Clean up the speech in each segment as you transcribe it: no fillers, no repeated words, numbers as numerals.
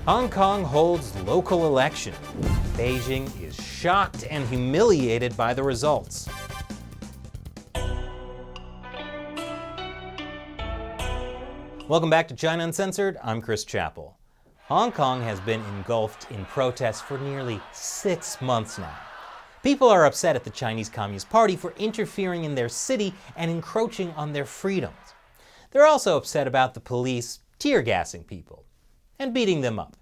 Hong Kong holds local election. Beijing is shocked and humiliated by the results. Welcome back to China Uncensored. I'm Chris Chappell. Hong Kong has been engulfed in protests for nearly 6 months now. People are upset at the Chinese Communist Party for interfering in their city and encroaching on their freedoms. They're also upset about the police tear gassing people and beating them up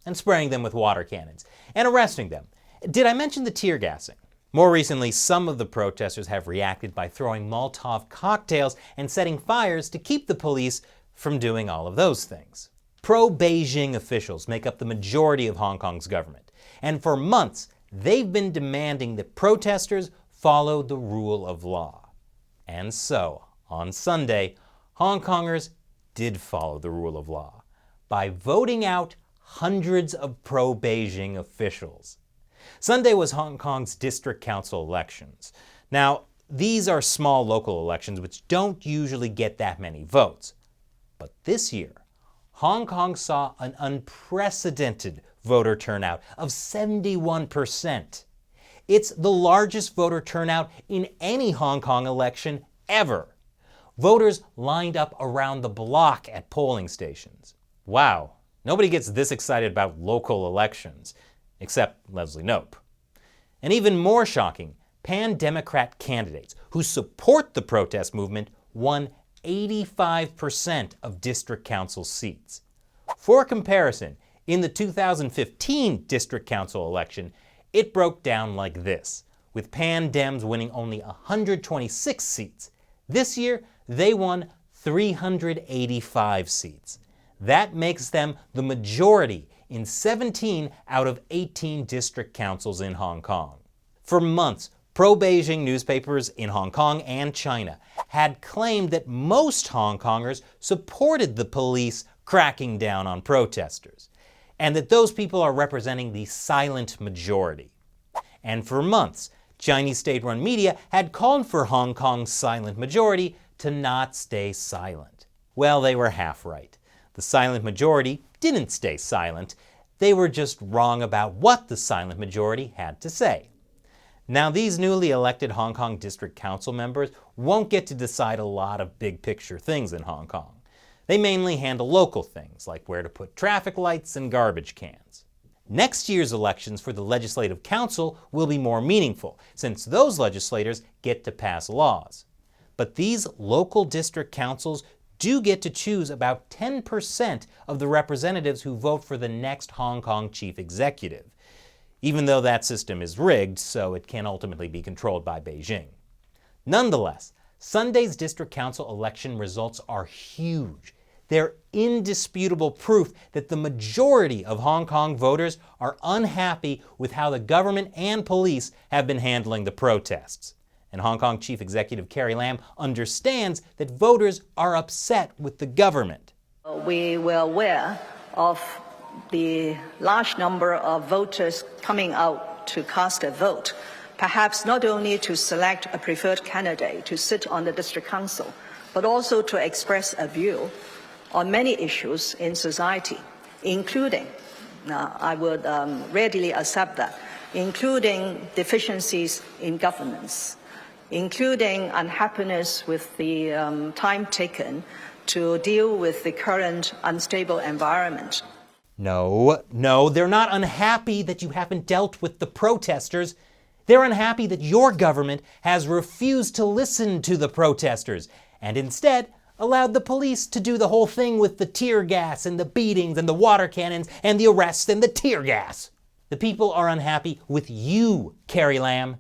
and spraying them with water cannons and arresting them. Did I mention the tear gassing? More recently, some of the protesters have reacted by throwing Molotov cocktails and setting fires to keep the police from doing all of those things. Pro-Beijing officials make up the majority of Hong Kong's government, and for months they've been demanding that protesters follow the rule of law. And so, on Sunday, Hong Kongers did follow the rule of law by voting out hundreds of pro-Beijing officials. Sunday was Hong Kong's district council elections. Now, these are small local elections which don't usually get that many votes. But this year, Hong Kong saw an unprecedented voter turnout of 71%. It's the largest voter turnout in any Hong Kong election ever. Voters lined up around the block at polling stations. Wow, nobody gets this excited about local elections, except Leslie Knope. And even more shocking, pan-Democrat candidates who support the protest movement won 85% of district council seats. For comparison, in the 2015 district council election, it broke down like this, with pan-Dems winning only 126 seats. This year, they won 385 seats. That makes them the majority in 17 out of 18 district councils in Hong Kong. For months, pro-Beijing newspapers in Hong Kong and China had claimed that most Hong Kongers supported the police cracking down on protesters, and that those people are representing the silent majority. And for months, Chinese state-run media had called for Hong Kong's silent majority to not stay silent. Well, they were half right. The silent majority didn't stay silent. They were just wrong about what the silent majority had to say. Now, these newly elected Hong Kong District Council members won't get to decide a lot of big-picture things in Hong Kong. They mainly handle local things, like where to put traffic lights and garbage cans. Next year's elections for the Legislative Council will be more meaningful, since those legislators get to pass laws. But these local district councils do get to choose about 10% of the representatives who vote for the next Hong Kong chief executive, even though that system is rigged, so it can ultimately be controlled by Beijing. Nonetheless, Sunday's district council election results are huge. They're indisputable proof that the majority of Hong Kong voters are unhappy with how the government and police have been handling the protests. And Hong Kong Chief Executive Carrie understands that voters are upset with the government. We were aware of the large number of voters coming out to cast a vote, perhaps not only to select a preferred candidate to sit on the district council, but also to express a view on many issues in society, including, I would readily accept that, including deficiencies in governance, including unhappiness with the time taken to deal with the current unstable environment. No, they're not unhappy that you haven't dealt with the protesters. They're unhappy that your government has refused to listen to the protesters and instead allowed the police to do the whole thing with the tear gas and the beatings and the water cannons and the arrests and the tear gas. The people are unhappy with you, Carrie Lam.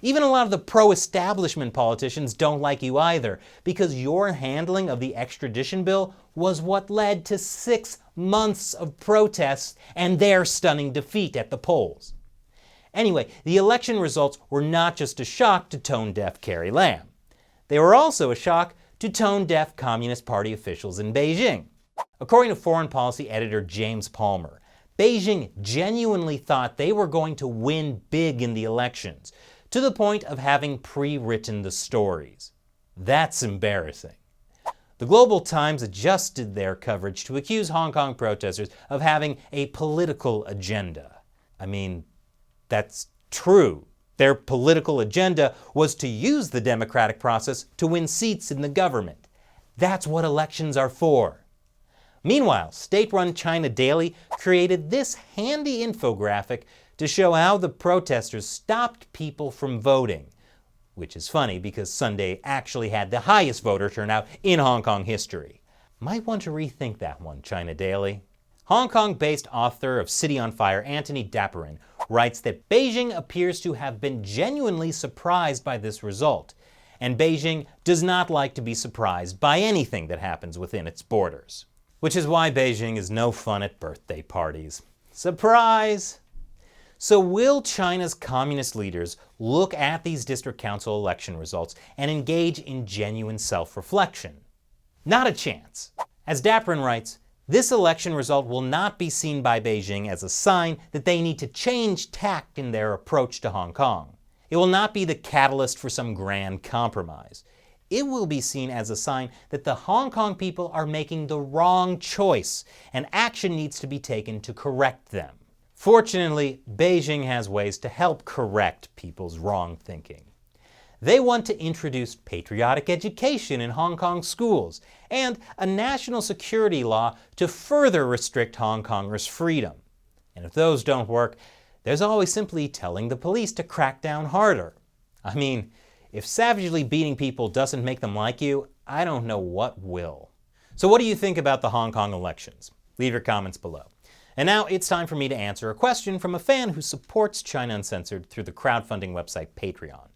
Even a lot of the pro-establishment politicians don't like you either, because your handling of the extradition bill was what led to 6 months of protests and their stunning defeat at the polls. Anyway, the election results were not just a shock to tone-deaf Carrie Lam. They were also a shock to tone-deaf Communist Party officials in Beijing. According to foreign policy editor James Palmer, Beijing genuinely thought they were going to win big in the elections, to the point of having pre-written the stories. That's embarrassing. The Global Times adjusted their coverage to accuse Hong Kong protesters of having a political agenda. I mean, that's true. Their political agenda was to use the democratic process to win seats in the government. That's what elections are for. Meanwhile, state-run China Daily created this handy infographic to show how the protesters stopped people from voting, which is funny because Sunday actually had the highest voter turnout in Hong Kong history. Might want to rethink that one, China Daily. Hong Kong-based author of City on Fire, Anthony Dapirin, writes that Beijing appears to have been genuinely surprised by this result, and Beijing does not like to be surprised by anything that happens within its borders. Which is why Beijing is no fun at birthday parties. Surprise! So will China's communist leaders look at these district council election results and engage in genuine self-reflection? Not a chance. As Dapirin writes, this election result will not be seen by Beijing as a sign that they need to change tack in their approach to Hong Kong. It will not be the catalyst for some grand compromise. It will be seen as a sign that the Hong Kong people are making the wrong choice and action needs to be taken to correct them. Fortunately, Beijing has ways to help correct people's wrong thinking. They want to introduce patriotic education in Hong Kong schools and a national security law to further restrict Hong Kongers' freedom. And if those don't work, there's always simply telling the police to crack down harder. I mean, if savagely beating people doesn't make them like you, I don't know what will. So what do you think about the Hong Kong elections? Leave your comments below. And now it's time for me to answer a question from a fan who supports China Uncensored through the crowdfunding website Patreon.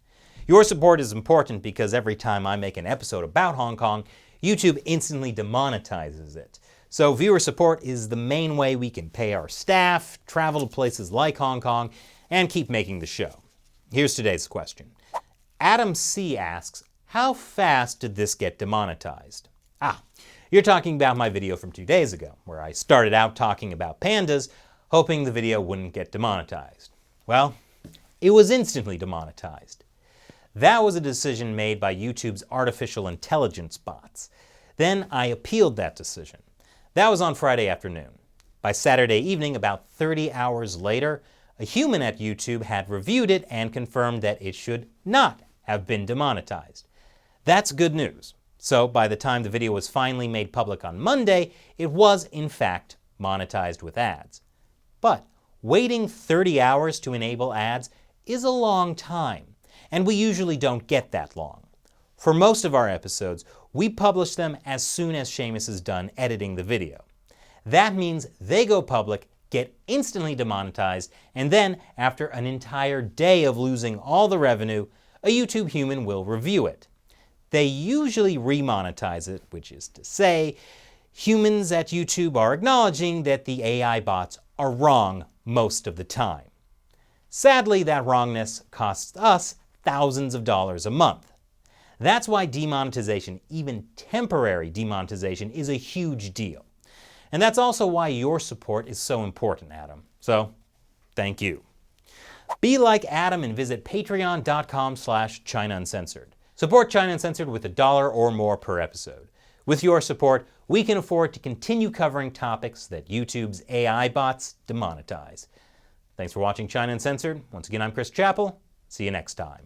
Your support is important because every time I make an episode about Hong Kong, YouTube instantly demonetizes it. So viewer support is the main way we can pay our staff, travel to places like Hong Kong, and keep making the show. Here's today's question. Adam C. asks, how fast did this get demonetized? You're talking about my video from 2 days ago, where I started out talking about pandas, hoping the video wouldn't get demonetized. Well, it was instantly demonetized. That was a decision made by YouTube's artificial intelligence bots. Then I appealed that decision. That was on Friday afternoon. By Saturday evening, about 30 hours later, a human at YouTube had reviewed it and confirmed that it should not have been demonetized. That's good news. So by the time the video was finally made public on Monday, it was in fact monetized with ads. But waiting 30 hours to enable ads is a long time, and we usually don't get that long. For most of our episodes, we publish them as soon as Seamus is done editing the video. That means they go public, get instantly demonetized, and then, after an entire day of losing all the revenue, a YouTube human will review it. They usually remonetize it, which is to say, humans at YouTube are acknowledging that the AI bots are wrong most of the time. Sadly, that wrongness costs us thousands of dollars a month. That's why demonetization, even temporary demonetization, is a huge deal. And that's also why your support is so important, Adam. So, thank you. Be like Adam and visit patreon.com/China Uncensored. Support China Uncensored with $1 or more per episode. With your support, we can afford to continue covering topics that YouTube's AI bots demonetize. Thanks for watching China Uncensored. Once again, I'm Chris Chappell. See you next time.